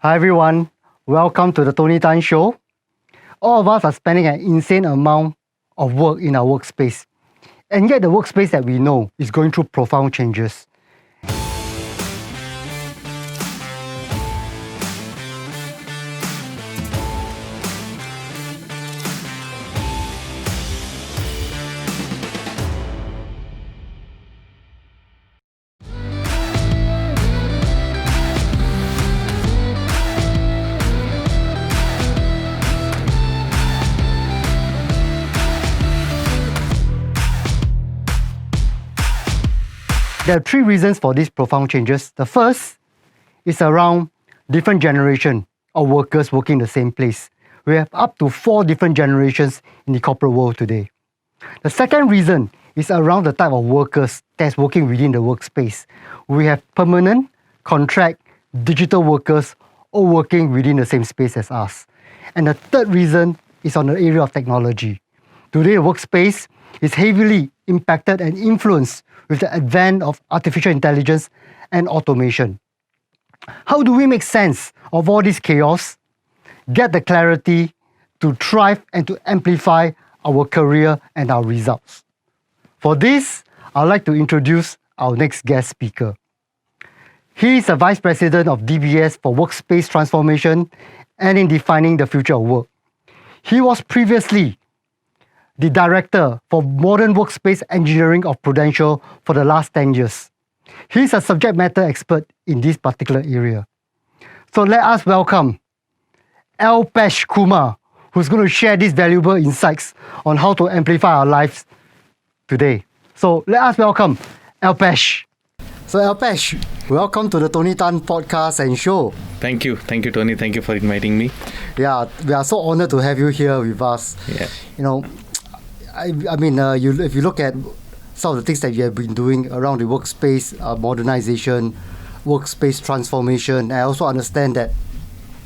Hi everyone, welcome to the Tony Tan Show. All of us are spending an insane amount of work in our workspace, and yet the workspace that we know is going through profound changes. There are three reasons for these profound changes. The first is around different generation of workers working in the same place. We have up to 4 different generations in the corporate world today. The second reason is around the type of workers that's working within the workspace. We have permanent, contract, digital workers all working within the same space as us. And the third reason is on the area of technology. Today, the workspace is heavily impacted and influenced with the advent of artificial intelligence and automation. How do we make sense of all this chaos, get the clarity to thrive and to amplify our career and our results? For this, I'd like to introduce our next guest speaker. He is a Vice President of DBS for Workspace Transformation and in defining the future of work. He was previously the Director for Modern Workspace Engineering of Prudential for the last 10 years. He's a subject matter expert in this particular area. So let us welcome Alpesh Kumar, who's going to share these valuable insights on how to amplify our lives today. So let us welcome Alpesh. So Alpesh, welcome to the Tony Tan podcast and show. Thank you, Tony. Thank you for inviting me. Yeah, we are so honored to have you here with us. Yeah. If you look at some of the things that you have been doing around the workspace modernization, workspace transformation, I also understand that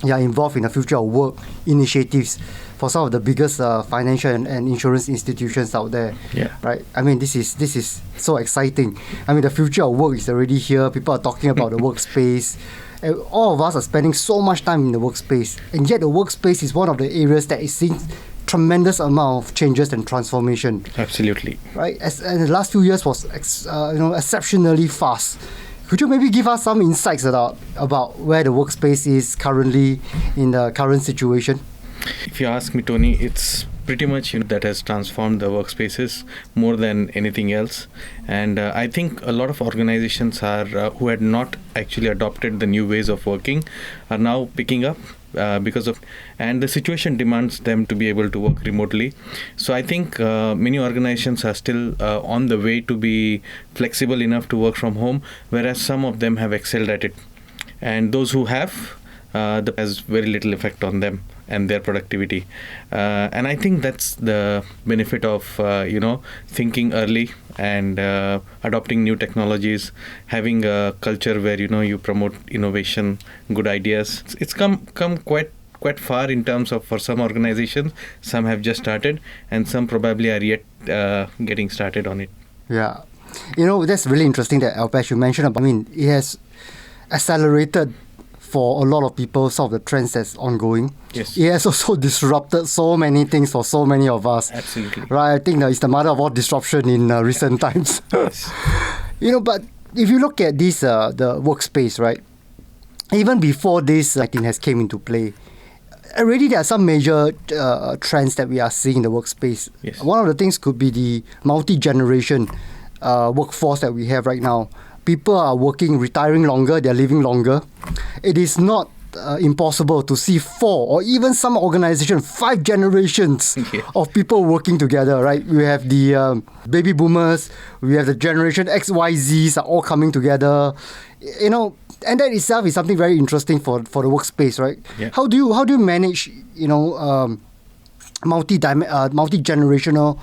you are involved in the future of work initiatives for some of the biggest financial and insurance institutions out there. Yeah. Right. I mean, this is so exciting. I mean, the future of work is already here. People are talking about the workspace. And all of us are spending so much time in the workspace, and yet the workspace is one of the areas that is seeing tremendous amount of changes and transformation. Absolutely. Right. And the last few years was exceptionally fast. Could you maybe give us some insights about where the workspace is currently in the current situation? If you ask me, Tony, it's pretty much that has transformed the workspaces more than anything else. And I think a lot of organizations are who had not actually adopted the new ways of working are now picking up and the situation demands them to be able to work remotely. So I think many organizations are still on the way to be flexible enough to work from home, whereas some of them have excelled at it. And those who have, that has very little effect on them and their productivity. And I think that's the benefit of, thinking early and adopting new technologies, having a culture where, you promote innovation, good ideas. It's come quite far in terms of, for some organizations, some have just started and some probably are yet getting started on it. Yeah. That's really interesting that Alpesh, you mentioned about, it has accelerated for a lot of people, some of the trends that's ongoing. Yes. It has also disrupted so many things for so many of us. Absolutely. Right. I think it's the mother of all disruption in recent times. Yes. But if you look at this, the workspace, right? Even before this, I think, has came into play, already there are some major trends that we are seeing in the workspace. Yes. One of the things could be the multi-generation workforce that we have right now. People are retiring longer, they're living longer. It is not impossible to see 4 or even some organization 5 generations of people working together, right? We have the baby boomers, we have the generation XYZs are all coming together, and that itself is something very interesting for the workspace, right? Yeah. How do you manage multi-generational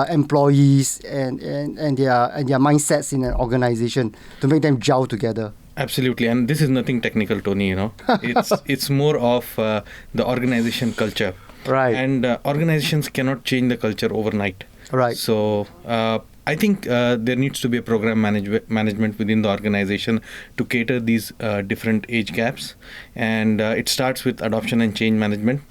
employees and their mindsets in an organization to make them gel together? Absolutely, and this is nothing technical, Tony. It's more of the organization culture, right? And organizations cannot change the culture overnight, right? So I think there needs to be a program management within the organization to cater these different age gaps, and it starts with adoption and change management,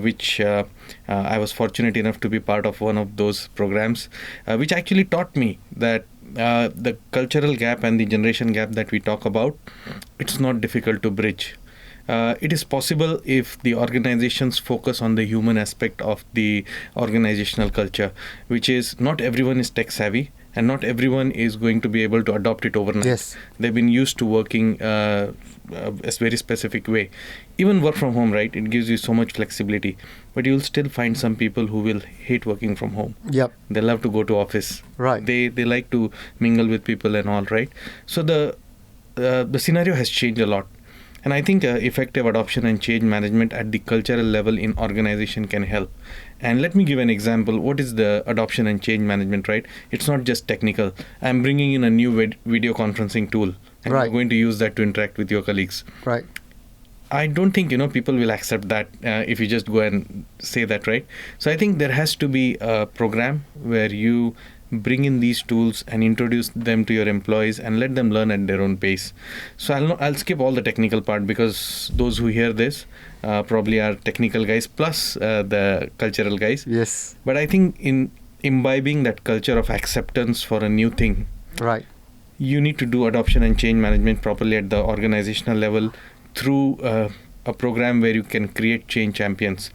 which I was fortunate enough to be part of one of those programs, which actually taught me that the cultural gap and the generation gap that we talk about, it's not difficult to bridge. It is possible if the organizations focus on the human aspect of the organizational culture, which is not everyone is tech savvy and not everyone is going to be able to adopt it overnight. Yes. They've been used to working a very specific way. Even work from home, right? It gives you so much flexibility, but you'll still find some people who will hate working from home. Yep. They love to go to office. Right. They like to mingle with people and all, right? So the scenario has changed a lot. And I think effective adoption and change management at the cultural level in organization can help. And let me give an example. What is the adoption and change management, right? It's not just technical. I'm bringing in a new video conferencing tool, and Right. you're going to use that to interact with your colleagues. Right. I don't think people will accept that if you just go and say that, right? So I think there has to be a program where you bring in these tools and introduce them to your employees and let them learn at their own pace. So I'll skip all the technical part, because those who hear this probably are technical guys plus the cultural guys. Yes. But I think in imbibing that culture of acceptance for a new thing, Right. you need to do adoption and change management properly at the organizational level through a program where you can create change champions.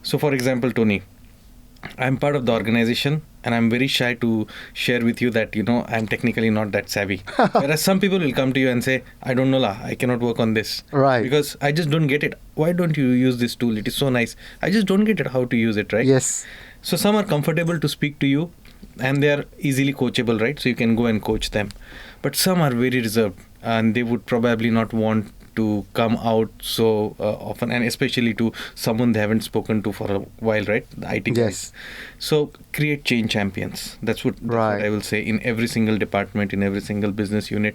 So for example, Tony, I'm part of the organization and I'm very shy to share with you that, I'm technically not that savvy. Whereas some people will come to you and say, I don't know, I cannot work on this. Right. Because I just don't get it. Why don't you use this tool? It is so nice. I just don't get it how to use it, right? Yes. So some are comfortable to speak to you and they are easily coachable, right? So you can go and coach them. But some are very reserved and they would probably not want to come out so often, and especially to someone they haven't spoken to for a while, right? The IT guys. Yes. So create change champions. That's what I will say in every single department, in every single business unit,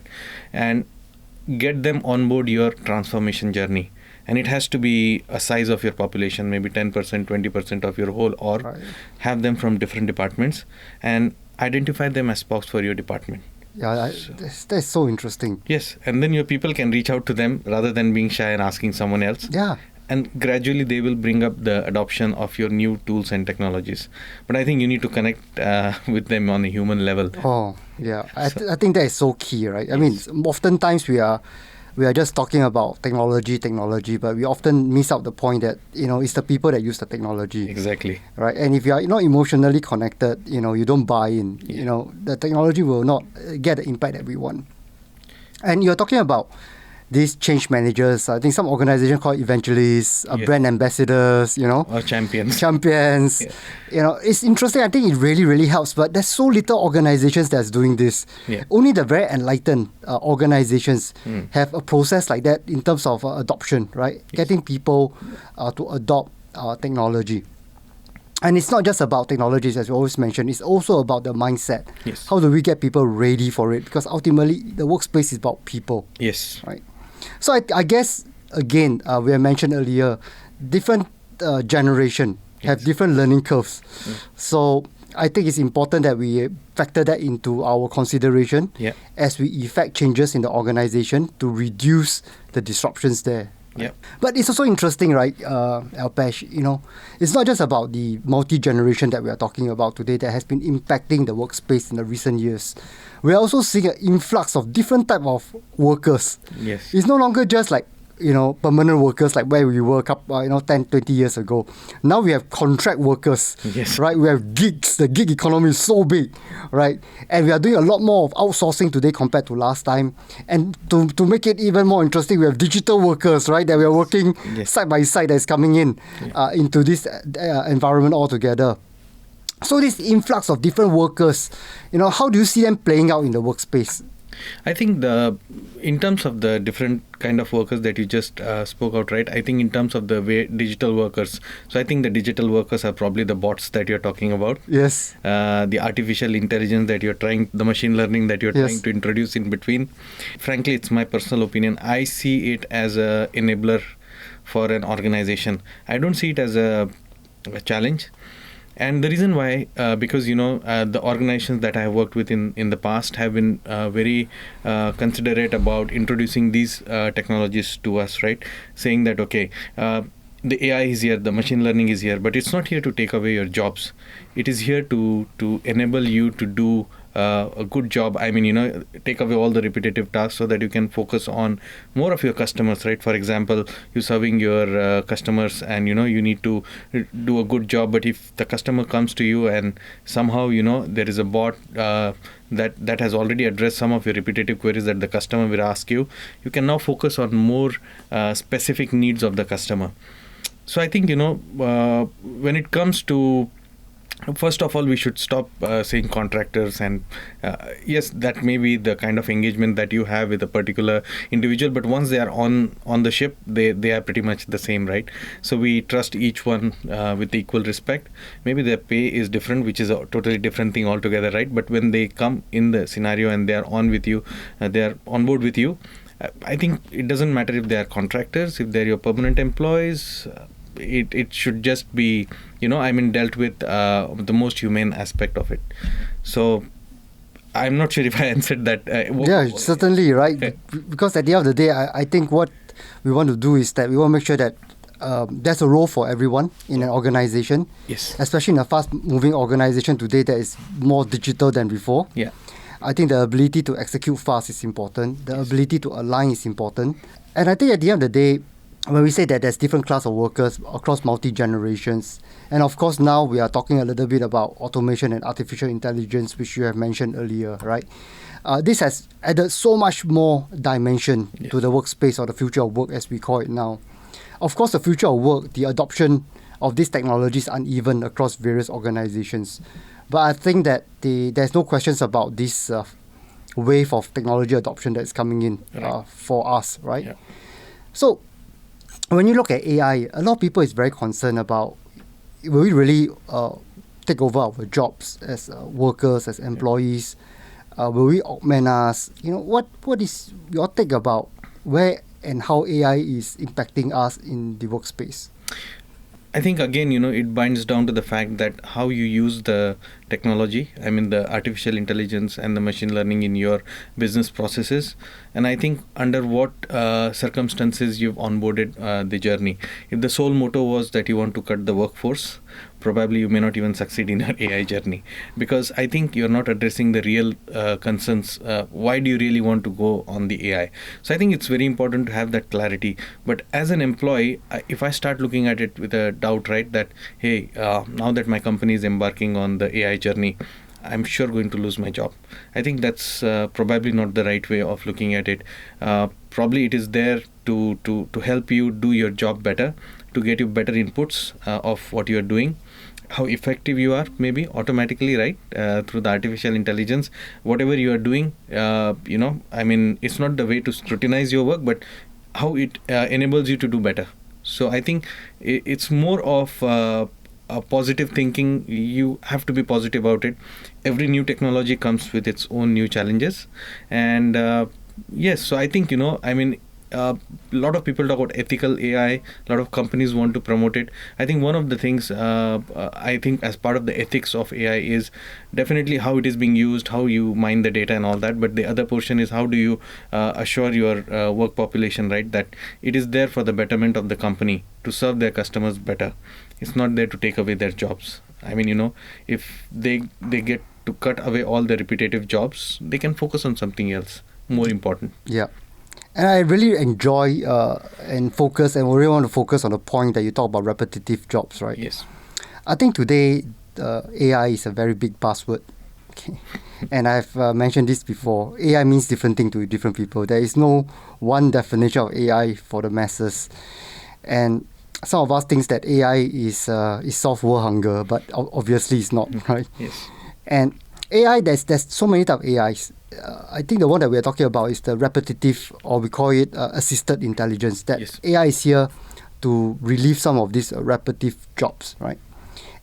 and get them on board your transformation journey. And it has to be a size of your population, maybe 10%, 20% of your whole org. Right. Have them from different departments and identify them as spokes for your department. Yeah, that's so interesting. Yes, and then your people can reach out to them rather than being shy and asking someone else. Yeah. And gradually they will bring up the adoption of your new tools and technologies. But I think you need to connect with them on a human level. Oh, yeah. I think that is so key, right? I mean, oftentimes we are just talking about technology, but we often miss out the point that, it's the people that use the technology. Exactly. Right? And if you are not emotionally connected, you don't buy in, the technology will not get the impact that we want. And you're talking about these change managers. I think some organizations call it evangelists, brand ambassadors, Or champions. Champions. Yeah. It's interesting. I think it really, really helps. But there's so little organizations that's doing this. Yeah. Only the very enlightened organizations have a process like that in terms of adoption, right? Yes. Getting people to adopt technology. And it's not just about technologies, as we always mention. It's also about the mindset. Yes. How do we get people ready for it? Because ultimately, the workspace is about people. Yes. Right. So I guess, again, we have mentioned earlier, different generation have different learning curves. So I think it's important that we factor that into our consideration as we effect changes in the organization to reduce the disruptions there. Yeah. But it's also interesting, right, Alpesh, it's not just about the multi-generation that we are talking about today that has been impacting the workspace in the recent years. We're also seeing an influx of different type of workers. Yes. It's no longer just like, permanent workers like where we were 10, 20 years ago. Now we have contract workers, right? We have gigs. The gig economy is so big, right? And we are doing a lot more of outsourcing today compared to last time. And to make it even more interesting, we have digital workers, right? That we are working side by side that is coming in into this environment altogether. So this influx of different workers, how do you see them playing out in the workspace? I think in terms of the different kind of workers that you just spoke out, right? I think in terms of the way digital workers, so I think the digital workers are probably the bots that you're talking about. Yes. The artificial intelligence that the machine learning that you're trying to introduce in between. Frankly, it's my personal opinion. I see it as a enabler for an organization. I don't see it as a challenge. And the reason why, because the organizations that I have worked with in the past have been very considerate about introducing these technologies to us, right? Saying that, okay, the AI is here, the machine learning is here, but it's not here to take away your jobs. It is here to enable you to do a good job. I mean, take away all the repetitive tasks so that you can focus on more of your customers, right? For example, you're serving your customers and, you need to do a good job. But if the customer comes to you and somehow, there is a bot that has already addressed some of your repetitive queries that the customer will ask you, you can now focus on more specific needs of the customer. So I think, when it comes to, first of all, we should stop saying contractors, and yes, that may be the kind of engagement that you have with a particular individual, but once they are on the ship, they are pretty much the same, right? So we trust each one with equal respect. Maybe their pay is different, which is a totally different thing altogether, right? But when they come in the scenario and they are on with you, they are on board with you, I think it doesn't matter if they are contractors, if they're your permanent employees. It should just be, dealt with the most humane aspect of it. So I'm not sure if I answered that. Yeah, certainly, right? Because at the end of the day, I think what we want to do is that we want to make sure that there's a role for everyone in an organization. Yes. Especially in a fast-moving organization today that is more digital than before. Yeah. I think the ability to execute fast is important. The ability to align is important. And I think at the end of the day, when we say that there's different class of workers across multi-generations, and of course now we are talking a little bit about automation and artificial intelligence, which you have mentioned earlier, right? This has added so much more dimension to the workspace, or the future of work as we call it now. Of course, the future of work, the adoption of these technologies is uneven across various organizations. But I think that there's no questions about this wave of technology adoption that's coming in for us, right? Yeah. So when you look at AI, a lot of people is very concerned about, will we really take over our jobs as workers, as employees? Will we augment us? What is your take about where and how AI is impacting us in the workspace? I think, again, it binds down to the fact that how you use the technology, the artificial intelligence and the machine learning in your business processes. And I think under what circumstances you've onboarded the journey. If the sole motto was that you want to cut the workforce, probably you may not even succeed in your AI journey, because I think you're not addressing the real concerns. Why do you really want to go on the AI? So I think it's very important to have that clarity. But as an employee, if I start looking at it with a doubt, right, that, hey, now that my company is embarking on the AI journey, I'm sure going to lose my job. I think that's probably not the right way of looking at it. Probably it is there to help you do your job better, to get you better inputs of what you're doing, how effective you are, maybe automatically, right, through the artificial intelligence. Whatever you are doing, it's not the way to scrutinize your work, but how it enables you to do better. So I think it's more of a positive thinking. You have to be positive about it. Every new technology comes with its own new challenges. And yes, so I think, a lot of people talk about ethical AI. A lot of companies want to promote it. I think one of the things, I think as part of the ethics of AI is definitely how it is being used, how you mine the data and all that. But the other portion is how do you assure your work population, right, that it is there for the betterment of the company to serve their customers better. It's not there to take away their jobs. If they get to cut away all the repetitive jobs, they can focus on something else more important. Yeah. And I really enjoy and focus, and we really want to focus on the point that you talk about repetitive jobs, right? Yes. I think today AI is a very big buzzword. Okay. And I've mentioned this before. AI means different things to different people. There is no one definition of AI for the masses. And some of us think that AI is solve world hunger, but obviously it's not, right? Yes. And AI, there's so many types of AIs. I think the one that we're talking about is the repetitive, or we call it assisted intelligence. That Yes. AI is here to relieve some of these repetitive jobs, right?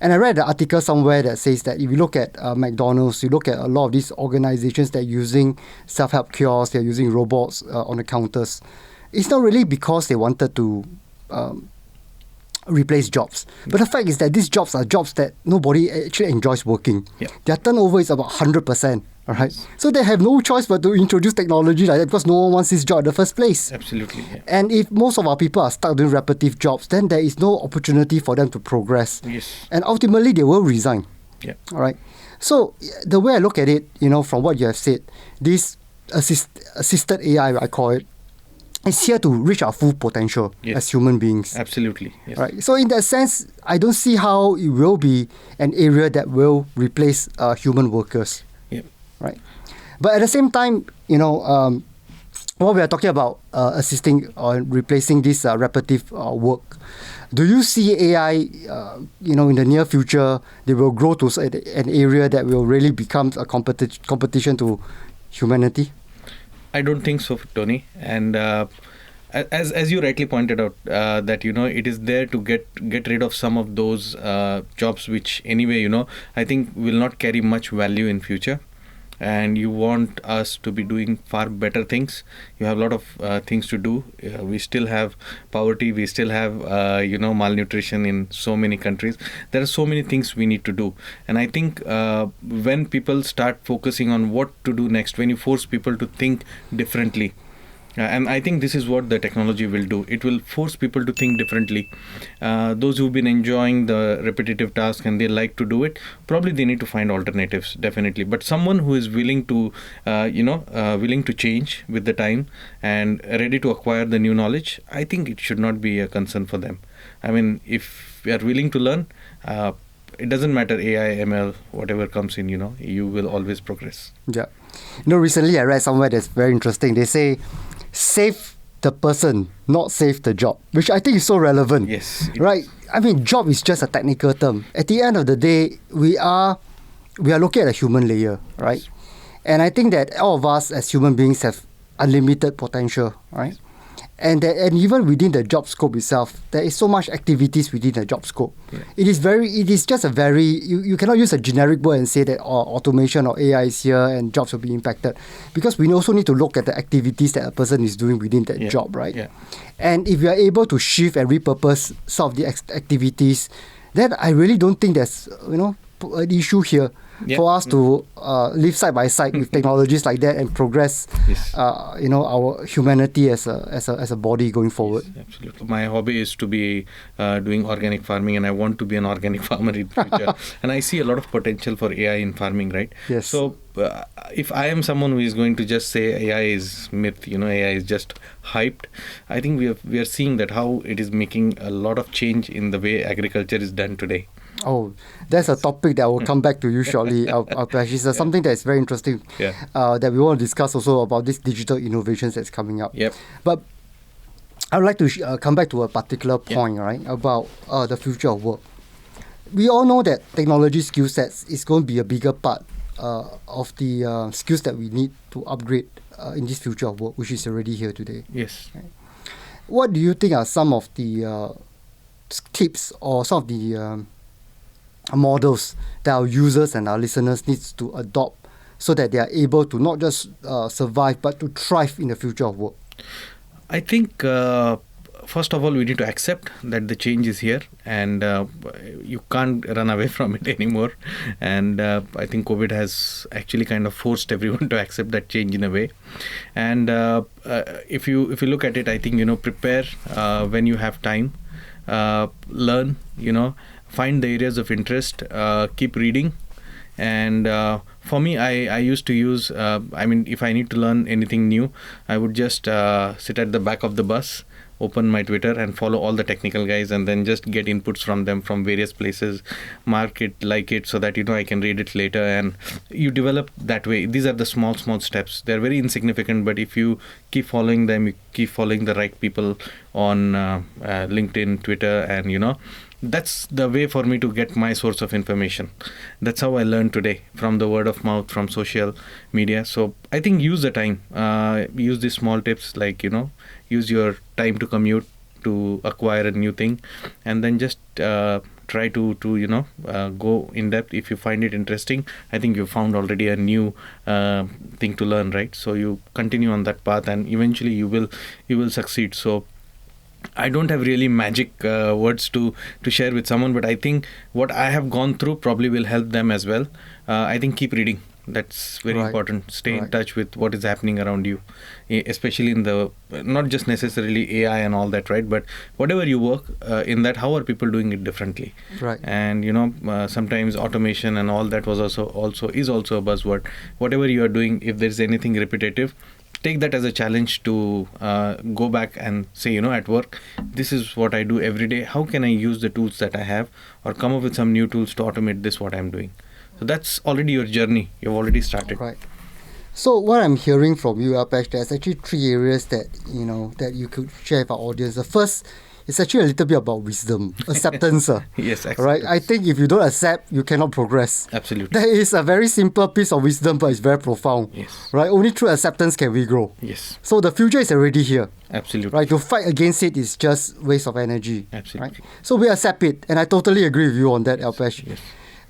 And I read an article somewhere that says that if you look at McDonald's, you look at a lot of these organizations that are using self-help kiosks, they're using robots on the counters. It's not really because they wanted to replace jobs. But the fact is that these jobs are jobs that nobody actually enjoys working. Yeah. Their turnover is about 100%. All right. So they have no choice but to introduce technology like that because no one wants this job in the first place. Absolutely. Yeah. And if most of our people are stuck doing repetitive jobs, then there is no opportunity for them to progress. Yes. And ultimately, they will resign. Yeah. All right. So the way I look at it, from what you have said, this assisted AI, I call it, is here to reach our full potential as human beings. Absolutely. Yes. Right. So in that sense, I don't see how it will be an area that will replace human workers. Yeah. Right. But at the same time, while we are talking about assisting or replacing this repetitive work, do you see AI, in the near future, they will grow to an area that will really become a competition to humanity? I don't think so, Tony. And as you rightly pointed out, that it is there to get rid of some of those jobs which anyway I think will not carry much value in future. And you want us to be doing far better things. You have a lot of things to do. We still have poverty. We still have malnutrition in so many countries. There are so many things we need to do. And I think when people start focusing on what to do next, when you force people to think differently, and I think this is what the technology will do. It will force people to think differently. Those who've been enjoying the repetitive task and they like to do it, probably they need to find alternatives, definitely. But someone who is willing to, willing to change with the time and ready to acquire the new knowledge, I think it should not be a concern for them. I mean, if we are willing to learn, it doesn't matter AI, ML, whatever comes in, you will always progress. Yeah. Recently I read somewhere that's very interesting. They say, save the person, not save the job, which I think is so relevant. Yes. Right? I mean, job is just a technical term. At the end of the day, we are looking at a human layer, right? Yes. And I think that all of us as human beings have unlimited potential, right? And even within the job scope itself, there is so much activities within the job scope. Yeah. It is just a very, you cannot use a generic word and say that automation or AI is here and jobs will be impacted, because we also need to look at the activities that a person is doing within that job, right? Yeah. And if we are able to shift and repurpose some of the activities, then I really don't think there's an issue here for us to live side by side with technologies like that and progress, our humanity as a body going forward. Yes, absolutely. My hobby is to be doing organic farming, and I want to be an organic farmer in future. And I see a lot of potential for AI in farming, right? Yes. So if I am someone who is going to just say AI is myth, AI is just hyped, I think we are seeing that how it is making a lot of change in the way agriculture is done today. Oh, that's a topic that I will come back to you shortly. It's something that is very interesting that we want to discuss also about these digital innovations that's coming up. Yep. But I would like to come back to a particular point, right, about the future of work. We all know that technology skill sets is going to be a bigger part of the skills that we need to upgrade in this future of work, which is already here today. Yes. Right? What do you think are some of the tips or some of the models that our users and our listeners needs to adopt so that they are able to not just survive but to thrive in the future of work? I think first of all, we need to accept that the change is here, and you can't run away from it anymore. And I think COVID has actually kind of forced everyone to accept that change in a way. And if you look at it, I think prepare when you have time, learn, find the areas of interest, keep reading. And for me, I used to use, if I need to learn anything new, I would just sit at the back of the bus, open my Twitter and follow all the technical guys, and then just get inputs from them from various places, mark it, like it, so that I can read it later. And you develop that way. These are the small steps. They're very insignificant, but if you keep following them, you keep following the right people on LinkedIn, Twitter, and that's the way for me to get my source of information. That's how I learned today, from the word of mouth, from social media. So I think use the time, use these small tips, like use your time to commute to acquire a new thing, and then just try to go in depth. If you find it interesting, I think you found already a new thing to learn, right? So you continue on that path, and eventually you will succeed. So I don't have really magic words to share with someone, but I think what I have gone through probably will help them as well. I think keep reading. That's very Right. important. Stay in Right. touch with what is happening around you, especially in the not just necessarily AI and all that, right? But whatever you work in that, how are people doing it differently? Right. And sometimes automation and all that was also is also a buzzword. Whatever you are doing, if there's anything repetitive, take that as a challenge to go back and say, at work, this is what I do every day. How can I use the tools that I have, or come up with some new tools to automate this, what I'm doing? So that's already your journey. You've already started. Right. So what I'm hearing from you, Alpesh, there's actually 3 areas that that you could share with our audience. The first is actually a little bit about wisdom, acceptance. Yes, Right. I think if you don't accept, you cannot progress. Absolutely. That is a very simple piece of wisdom, but it's very profound. Yes. Right. Only through acceptance can we grow. Yes. So the future is already here. Absolutely. Right. To fight against it is just waste of energy. Absolutely. Right? So we accept it, and I totally agree with you on that, Alpesh. Yes.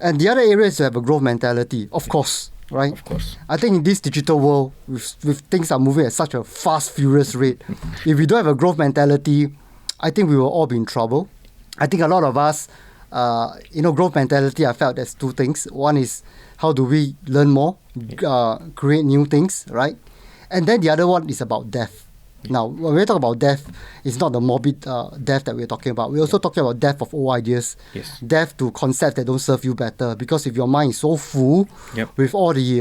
And the other area is to have a growth mentality, of course. Right? Of course. I think in this digital world, with things are moving at such a fast, furious rate, if we don't have a growth mentality, I think we will all be in trouble. I think a lot of us, growth mentality, I felt there's 2 things. One is how do we learn more, create new things, right? And then the other one is about death. Now, when we talk about death, it's not the morbid death that we're talking about. We're also talking about death of old ideas, Yes. death to concepts that don't serve you better. Because if your mind is so full Yep. with all the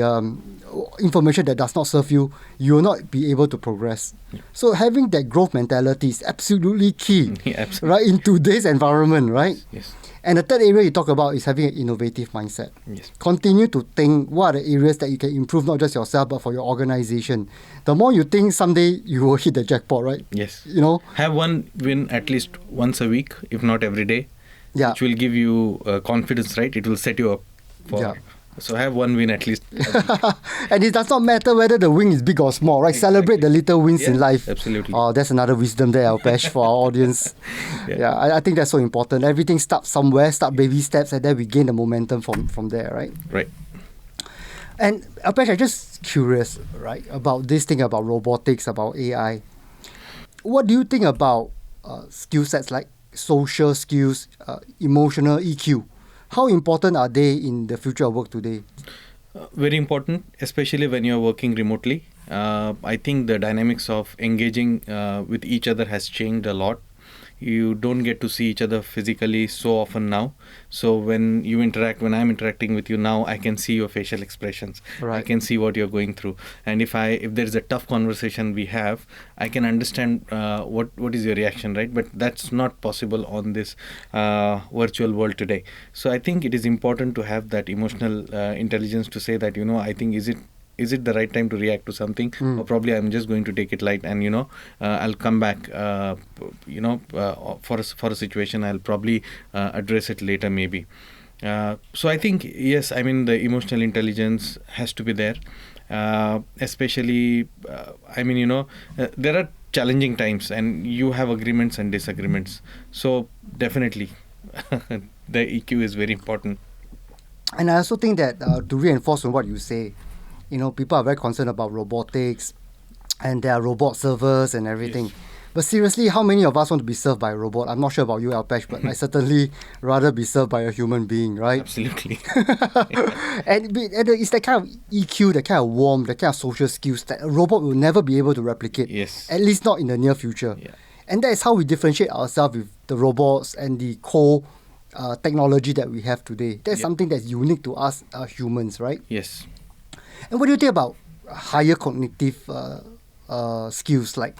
information that does not serve you, you will not be able to progress. So having that growth mentality is absolutely key, Yeah, absolutely. right, in today's environment, right? Yes. And the third area you talk about is having an innovative mindset. Yes. Continue to think what are the areas that you can improve, not just yourself, but for your organization. The more you think, someday you will hit the jackpot, right? Yes. Have one win at least once a week, if not every day, Yeah. which will give you confidence, right? It will set you up for. Yeah. So have one win at least. And it does not matter whether the win is big or small, right? Celebrate the little wins in Yeah, life. absolutely. Oh, that's another wisdom there, Alpesh, for our audience. Yeah. I think that's so important. Everything starts somewhere, start baby steps, and then we gain the momentum from there, right? Right. And Alpesh, I'm just curious, right, about this thing about robotics, about AI. What do you think about skill sets like social skills, emotional EQ? How important are they in the future of work today? Very important, especially when you're working remotely. I think the dynamics of engaging with each other has changed a lot. You don't get to see each other physically so often now. So when I'm interacting with you now, I can see your facial expressions. Right. I can see what you're going through. And if there's a tough conversation we have, I can understand what is your reaction, right? But that's not possible on this virtual world today. So I think it is important to have that emotional intelligence to say that, I think is it the right time to react to something, or probably I'm just going to take it light and I'll come back for a situation. I'll probably address it later maybe. So I think yes, I mean the emotional intelligence has to be there, especially there are challenging times and you have agreements and disagreements, so definitely the EQ is very important. And I also think that to reinforce on what you say, people are very concerned about robotics and there are robot servers and everything. Yes. But seriously, how many of us want to be served by a robot? I'm not sure about you, Alpesh, but I certainly rather be served by a human being, right? Absolutely. And it's that kind of EQ, that kind of warmth, that kind of social skills that a robot will never be able to replicate. Yes. At least not in the near future. Yeah. And that is how we differentiate ourselves with the robots and the core technology that we have today. That's something that's unique to us humans, right? Yes. And what do you think about higher cognitive skills like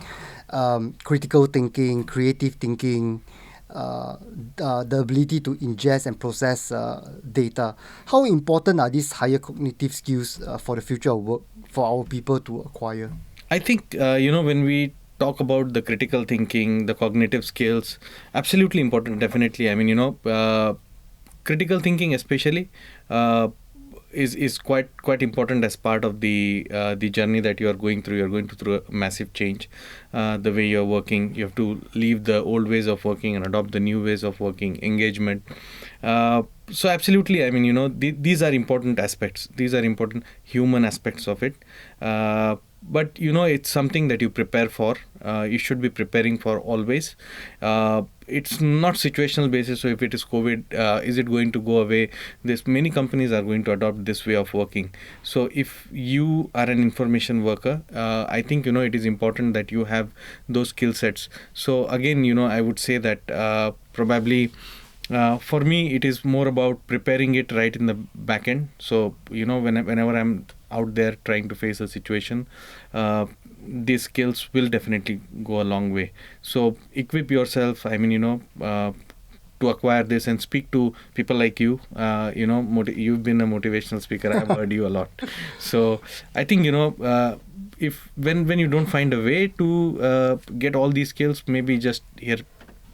critical thinking, creative thinking, the ability to ingest and process data? How important are these higher cognitive skills for the future of work for our people to acquire? I think, when we talk about the critical thinking, the cognitive skills, absolutely important, definitely. I mean, critical thinking especially is quite important as part of the journey that you are going through. You're going through a massive change. The way you're working, you have to leave the old ways of working and adopt the new ways of working, engagement. So absolutely, I mean, these are important aspects. These are important human aspects of it. but it's something that you prepare for. You should be preparing for always. It's not situational basis. So if it is COVID, is it going to go away? There's many companies are going to adopt this way of working. So if you are an information worker, I think it is important that you have those skill sets. So again, I would say that probably for me, it is more about preparing it right in the back end. So, whenever I'm out there trying to face a situation, these skills will definitely go a long way. So, equip yourself. I mean, to acquire this and speak to people like you. You've been a motivational speaker. I've heard you a lot. So, I think, if when you don't find a way to get all these skills, maybe just hear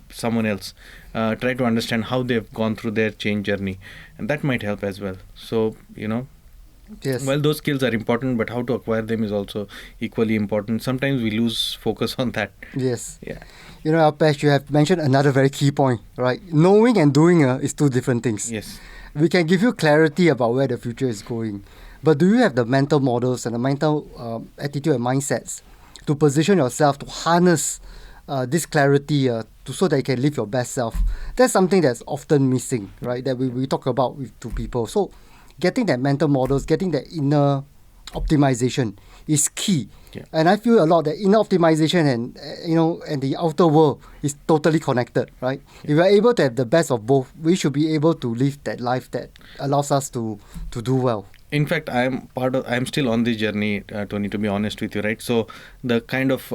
someone else, try to understand how they've gone through their change journey, and that might help as well. So Yes. well, those skills are important, but how to acquire them is also equally important. Sometimes we lose focus on that. Yes. Yeah. Alpesh, you have mentioned another very key point, right? Knowing and doing is two different things. Yes. We can give you clarity about where the future is going, but do you have the mental models and the mental attitude and mindsets to position yourself to harness this clarity so that you can live your best self? That's something that's often missing, right? That we talk about to people. So getting that mental models, getting that inner optimization is key. Yeah. And I feel a lot that inner optimization and the outer world is totally connected, right? Yeah. If we are able to have the best of both, we should be able to live that life that allows us to do well. In fact, I'm still on this journey, Tony, to be honest with you, right? So the kind of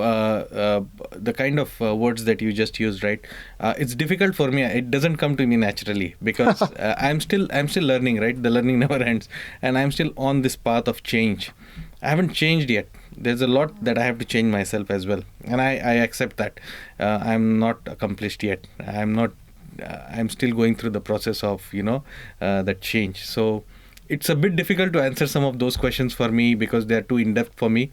words that you just used, right? It's difficult for me. It doesn't come to me naturally because I'm still learning, right? The learning never ends, and I'm still on this path of change. I haven't changed yet. There's a lot that I have to change myself as well, and I accept that. I'm not accomplished yet. I'm still going through the process of that change. So it's a bit difficult to answer some of those questions for me because they are too in-depth for me.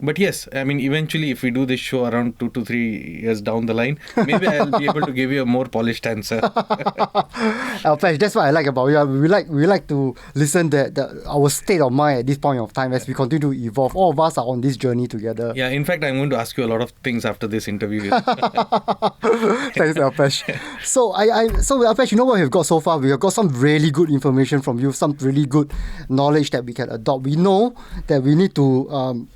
But yes, I mean, eventually, if we do this show around 2 to 3 years down the line, maybe I'll be able to give you a more polished answer. Alpesh, that's what I like about you. We like to listen to our state of mind at this point of time as we continue to evolve. All of us are on this journey together. Yeah, in fact, I'm going to ask you a lot of things after this interview. Thanks, Alpesh. So Alpesh, you know what we've got so far? We have got some really good information from you, some really good knowledge that we can adopt. We know that we need to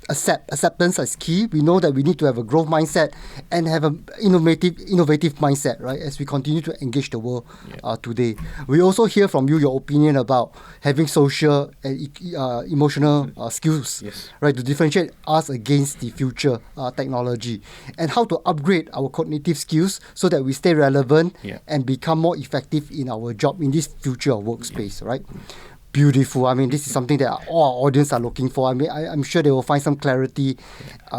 acceptance is key. We know that we need to have a growth mindset and have an innovative mindset, right? As we continue to engage the world today. We also hear from you your opinion about having social and emotional skills, yes, right, to differentiate us against the future technology, and how to upgrade our cognitive skills so that we stay relevant and become more effective in our job in this future workspace, right? Beautiful. I mean, this is something that all our audience are looking for. I mean, I'm sure they will find some clarity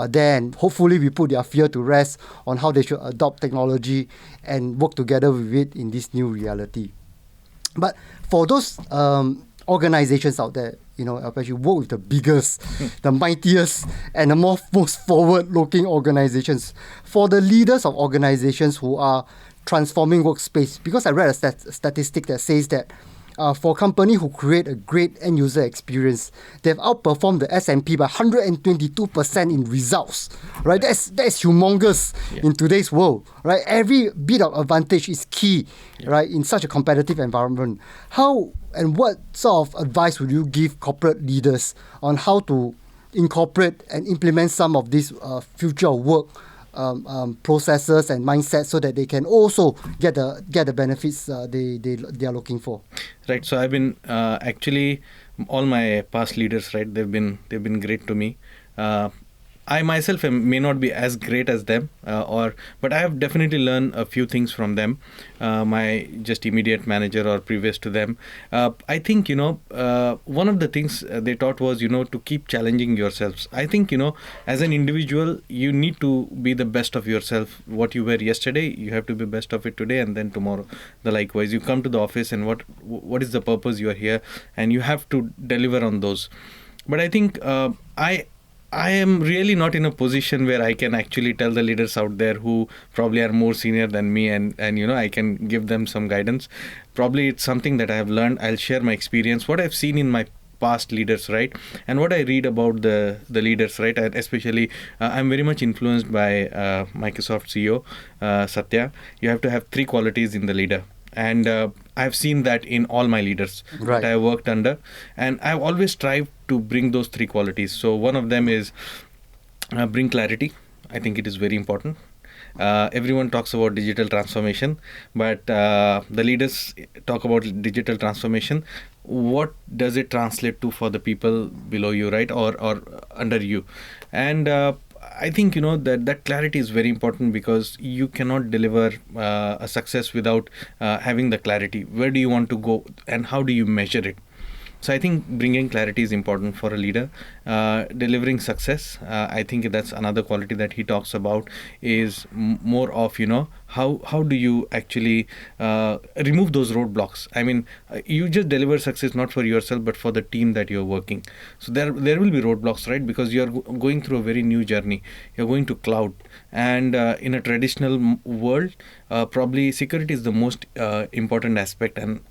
there, and hopefully we put their fear to rest on how they should adopt technology and work together with it in this new reality. But for those organizations out there, Alpesh, you work with the biggest, the mightiest, and the most forward-looking organizations. For the leaders of organizations who are transforming workspace, because I read a statistic that says that for a company who create a great end-user experience, they've outperformed the S&P by 122% in results, right? That's humongous in today's world, right? Every bit of advantage is key, right, in such a competitive environment. How and what sort of advice would you give corporate leaders on how to incorporate and implement some of these future work processes and mindsets so that they can also get the benefits they are looking for? Right. So I've been actually all my past leaders, right? They've been great to me. I myself may not be as great as them, but I have definitely learned a few things from them. My just immediate manager or previous to them. I think, one of the things they taught was, to keep challenging yourselves. I think, as an individual, you need to be the best of yourself. What you were yesterday, you have to be best of it today, and then tomorrow, the likewise. You come to the office, and what is the purpose you are here, and you have to deliver on those. But I think I am really not in a position where I can actually tell the leaders out there who probably are more senior than me and I can give them some guidance. Probably it's something that I have learned. I'll share my experience, what I've seen in my past leaders, right? And what I read about the leaders, right, and especially I'm very much influenced by Microsoft CEO Satya. You have to have three qualities in the leader, and I've seen that in all my leaders Right. that I worked under, and I've always strived to bring those three qualities. So one of them is bring clarity. I think it is very important. Everyone talks about digital transformation, but the leaders talk about digital transformation. What does it translate to for the people below you, right, or under you? And I think that clarity is very important, because you cannot deliver a success without having the clarity. Where do you want to go, and how do you measure it? So I think bringing clarity is important for a leader. Delivering success, I think that's another quality that he talks about, is more of, how do you actually remove those roadblocks. I mean, you just deliver success not for yourself, but for the team that you're working. So there will be roadblocks, right? Because you're going through a very new journey. You're going to cloud. And in a traditional world, probably security is the most important aspect. And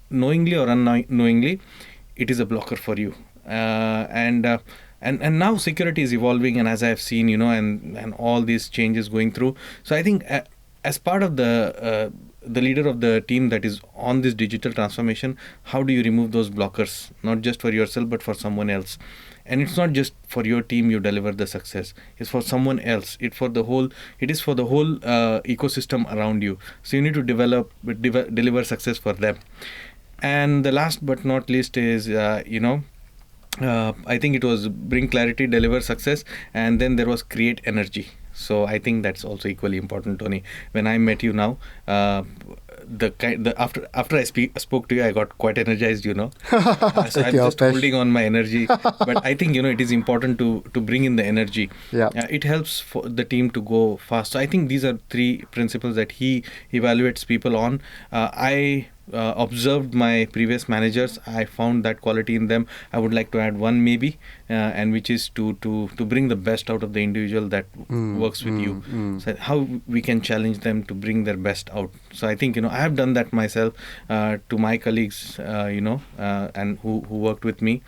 knowingly or unknowingly, it is a blocker for you. And now security is evolving, and as I have seen, and all these changes going through. So I think as part of the leader of the team that is on this digital transformation, how do you remove those blockers, not just for yourself but for someone else? And it's not just for your team you deliver the success, it's for someone else. It is for the whole ecosystem around you. So you need to deliver success for them. And the last but not least is, I think it was bring clarity, deliver success, and then there was create energy. So I think that's also equally important, Tony. When I met you now, after I spoke to you, I got quite energized, So I'm just holding on my energy. But I think, it is important to bring in the energy. Yeah. It helps for the team to go fast. So I think these are three principles that he evaluates people on. I observed my previous managers. I found that quality in them. I would like to add one maybe, and which is to bring the best out of the individual that works with you. So how we can challenge them to bring their best out. So I think, I have done that myself to my colleagues, and who worked with me.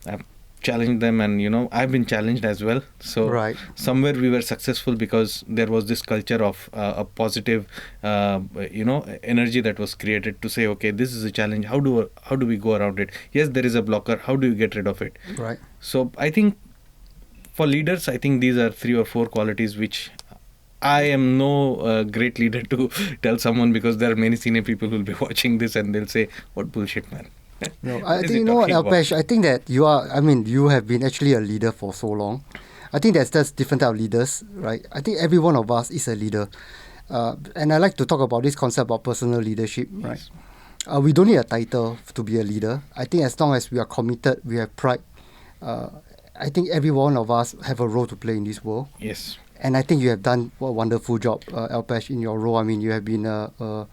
I've challenged them, and I've been challenged as well. So Right. somewhere we were successful because there was this culture of a positive energy that was created to say, okay, this is a challenge, how do we go around it? Yes, there is a blocker, how do you get rid of it? Right. So I think for leaders, I think these are 3 or 4 qualities which I am no great leader to tell someone, because there are many senior people who will be watching this and they'll say, what bullshit, man. No, What I is think, he you know what, talking about? Alpesh, I think that you have been actually a leader for so long. I think there's just different type of leaders, right? I think every one of us is a leader. And I like to talk about this concept about personal leadership, right? We don't need a title to be a leader. I think as long as we are committed, we have pride, I think every one of us have a role to play in this world. Yes. And I think you have done a wonderful job, Alpesh, in your role. I mean, you have been a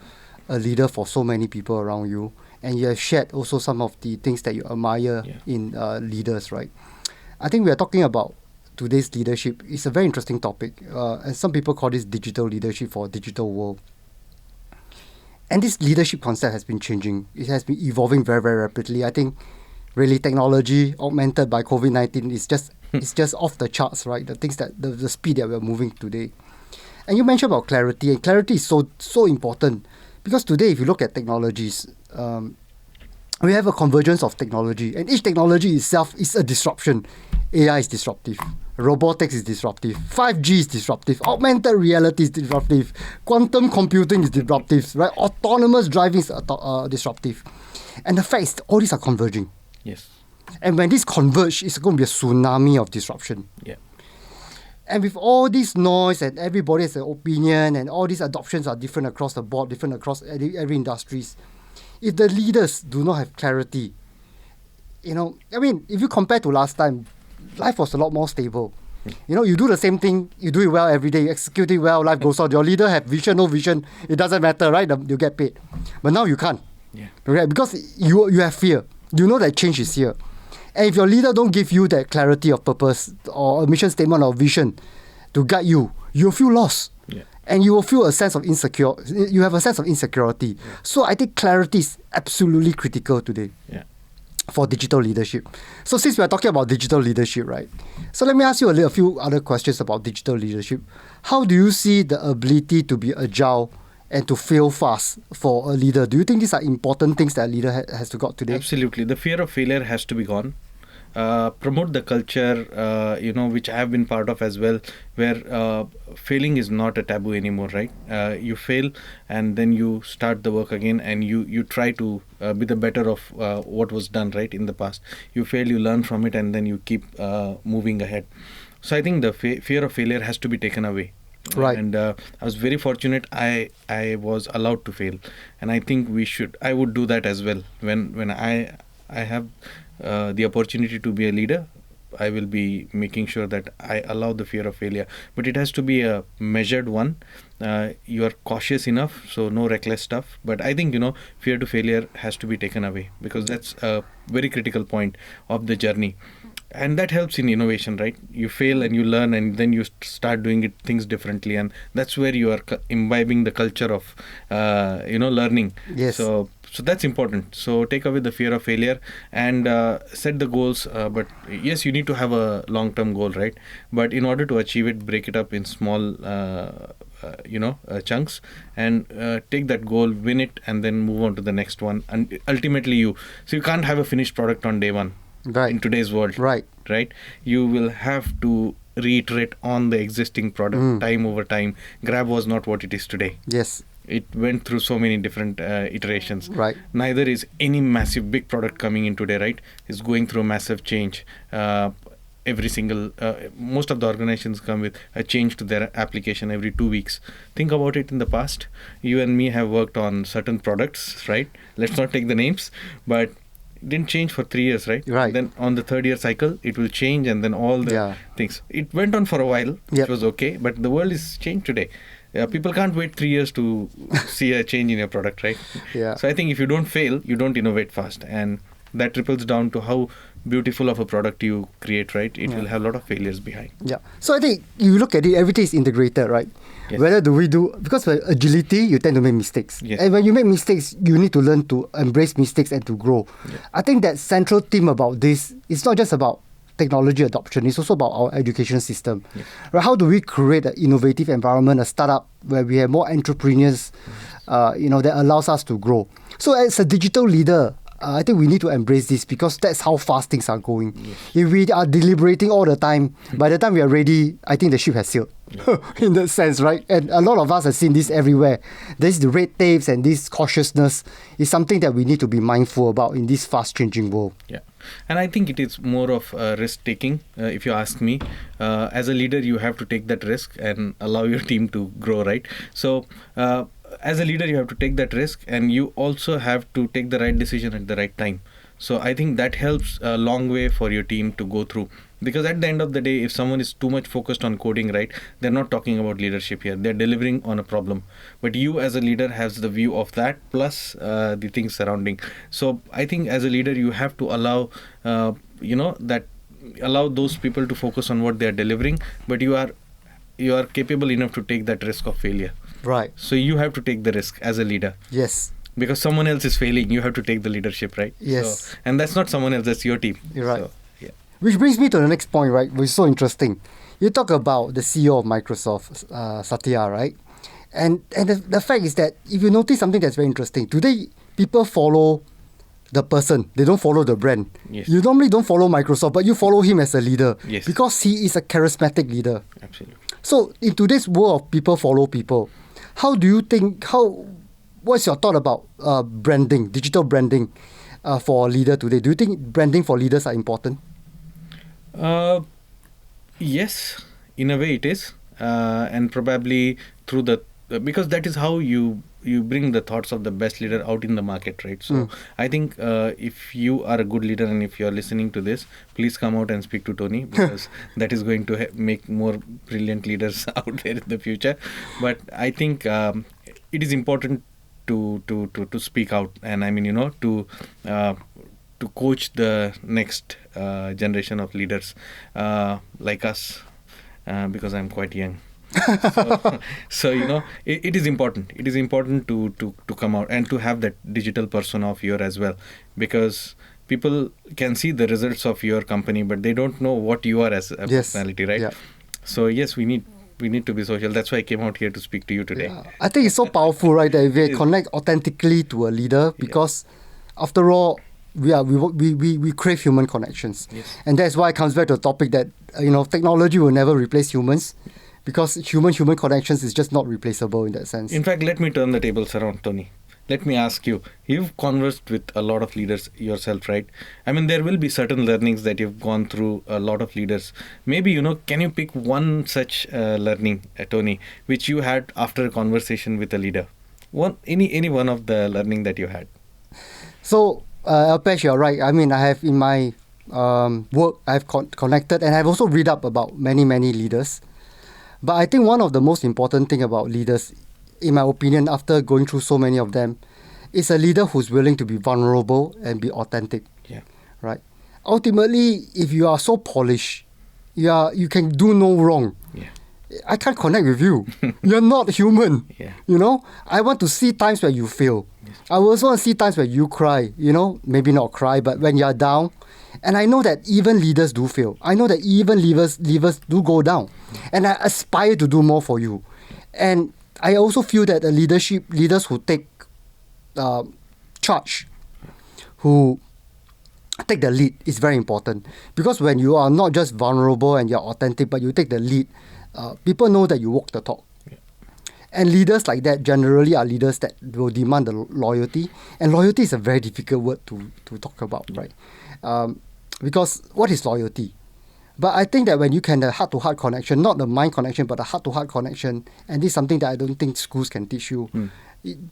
leader for so many people around you. And you have shared also some of the things that you admire in leaders, right? I think we are talking about today's leadership. It's a very interesting topic. And some people call this digital leadership for a digital world. And this leadership concept has been changing. It has been evolving very, very rapidly. I think really technology augmented by COVID-19 is just it's just off the charts, right? The things that the speed that we're moving today. And you mentioned about clarity, and clarity is so important. Because today, if you look at technologies, we have a convergence of technology, and each technology itself is a disruption. AI is disruptive. Robotics is disruptive. 5G is disruptive. Augmented reality is disruptive. Quantum computing is disruptive, right? Autonomous driving is disruptive. And the fact is, all these are converging. Yes. And when this converge, it's going to be a tsunami of disruption. Yeah. And with all this noise and everybody has an opinion and all these adoptions are different across the board, different across every industries, if the leaders do not have clarity, I mean, if you compare to last time, life was a lot more stable. You do the same thing, you do it well every day, you execute it well, life goes on. Your leader have vision, no vision, it doesn't matter, right? You get paid. But now you can't. Yeah. Okay? Because you have fear. You know that change is here. And if your leader don't give you that clarity of purpose or a mission statement or vision to guide you, you'll feel lost. Yeah. And you will feel a sense of You have a sense of insecurity. Yeah. So I think clarity is absolutely critical today. Yeah. for digital leadership. So since we are talking about digital leadership, right? So let me ask you a few other questions about digital leadership. How do you see the ability to be agile and to fail fast for a leader? Do you think these are important things that a leader has to got today? Absolutely. The fear of failure has to be gone. Promote the culture, which I have been part of as well, where failing is not a taboo anymore, right? You fail and then you start the work again, and you try to be the better of what was done, right, in the past. You fail, you learn from it, and then you keep moving ahead. So I think the fear of failure has to be taken away. Right. And I was very fortunate. I was allowed to fail, and I think I would do that as well. When I have the opportunity to be a leader, I will be making sure that I allow the fear of failure, but it has to be a measured one. You are cautious enough, so no reckless stuff. But I think fear to failure has to be taken away, because that's a very critical point of the journey. And that helps in innovation, right? You fail and you learn, and then you start doing things differently, and that's where you are imbibing the culture of learning. Yes. So that's important. So take away the fear of failure and set the goals. But yes, you need to have a long-term goal, right? But in order to achieve it, break it up in small chunks, and take that goal, win it, and then move on to the next one. And ultimately you can't have a finished product on day one. Right. In today's world, right, you will have to reiterate on the existing product time over time. Grab was not what it is today. Yes, it went through so many different iterations. Right. Neither is any massive big product coming in today, right? It's going through massive change. Every single most of the organizations come with a change to their application every 2 weeks. Think about it. In the past, you and me have worked on certain products, right? Let's not take the names, but didn't change for 3 years, right? Right. Then on the third year cycle, it will change, and then all the things. It went on for a while, which was okay, but the world is changed today. People can't wait 3 years to see a change in your product, right? Yeah. So I think if you don't fail, you don't innovate fast, and that trickles down to how beautiful of a product you create, right? It will have a lot of failures behind. Yeah. So I think you look at it, everything is integrated, right? Yes. Whether do we do, because with agility, you tend to make mistakes. Yes. And when you make mistakes, you need to learn to embrace mistakes and to grow. Yeah. I think that central theme about this, it's not just about technology adoption, it's also about our education system. Yes. Right? How do we create an innovative environment, a startup where we have more entrepreneurs, that allows us to grow. So as a digital leader, I think we need to embrace this, because that's how fast things are going. Yes. If we are deliberating all the time, by the time we are ready, I think the ship has sailed. In that sense, right? And a lot of us have seen this everywhere. There's the red tapes, and this cautiousness is something that we need to be mindful about in this fast-changing world. Yeah. And I think it is more of risk-taking, if you ask me. As a leader, you have to take that risk and allow your team to grow, right? So as a leader, you have to take that risk, and you also have to take the right decision at the right time. So I think that helps a long way for your team to go through. Because at the end of the day, if someone is too much focused on coding, right, they're not talking about leadership here. They're delivering on a problem. But you as a leader has the view of that plus the things surrounding. So I think as a leader, you have to allow, allow those people to focus on what they're delivering. But you are capable enough to take that risk of failure. Right. So you have to take the risk as a leader. Yes. Because someone else is failing, you have to take the leadership, right? Yes. So, and that's not someone else, that's your team. You're right. So, yeah. Which brings me to the next point, right, which is so interesting. You talk about the CEO of Microsoft, Satya, right? And the fact is that if you notice something that's very interesting, today people follow the person, they don't follow the brand. Yes. You normally don't follow Microsoft, but you follow him as a leader. Yes. Because he is a charismatic leader. Absolutely. So in today's world of people follow people, how do you think, what's your thought about branding, digital branding for a leader today? Do you think branding for leaders are important? Yes, in a way it is. And probably through because that is how you bring the thoughts of the best leader out in the market, right? So I think if you are a good leader and if you are listening to this, please come out and speak to Tony, because that is going to make more brilliant leaders out there in the future. But I think it is important to speak out, and I mean, to coach the next generation of leaders like us, because I'm quite young. So it is important. It is important to come out and to have that digital persona of yours as well, because people can see the results of your company, but they don't know what you are as a Yes. personality, right? Yeah. So yes, we need to be social. That's why I came out here to speak to you today. Yeah. I think it's so powerful, right? That we connect authentically to a leader because, after all, we crave human connections, Yes. and that's why it comes back to a topic that technology will never replace humans, because human connections is just not replaceable in that sense. In fact, let me turn the tables around, Tony. Let me ask you, you've conversed with a lot of leaders yourself, right? I mean, there will be certain learnings that you've gone through a lot of leaders. Maybe, can you pick one such learning, Tony, which you had after a conversation with a leader? Any one of the learning that you had? So, Alpesh, you're right. I mean, I have in my work, I've connected, and I've also read up about many leaders. But I think one of the most important thing about leaders, in my opinion, after going through so many of them, is a leader who's willing to be vulnerable and be authentic. Yeah. Right? Ultimately, if you are so polished, you can do no wrong. Yeah. I can't connect with you. You're not human. Yeah. I want to see times where you fail. Yes. I also want to see times where you cry. Maybe not cry, but when you're down. And I know that even leaders do fail. I know that even leaders do go down. And I aspire to do more for you. And I also feel that the leaders who take charge, who take the lead, is very important. Because when you are not just vulnerable and you're authentic, but you take the lead, people know that you walk the talk. Yeah. And leaders like that generally are leaders that will demand the loyalty. And loyalty is a very difficult word to talk about, right? Because what is loyalty? But I think that when you can have heart-to-heart connection, not the mind connection, but the heart-to-heart connection, and this is something that I don't think schools can teach you,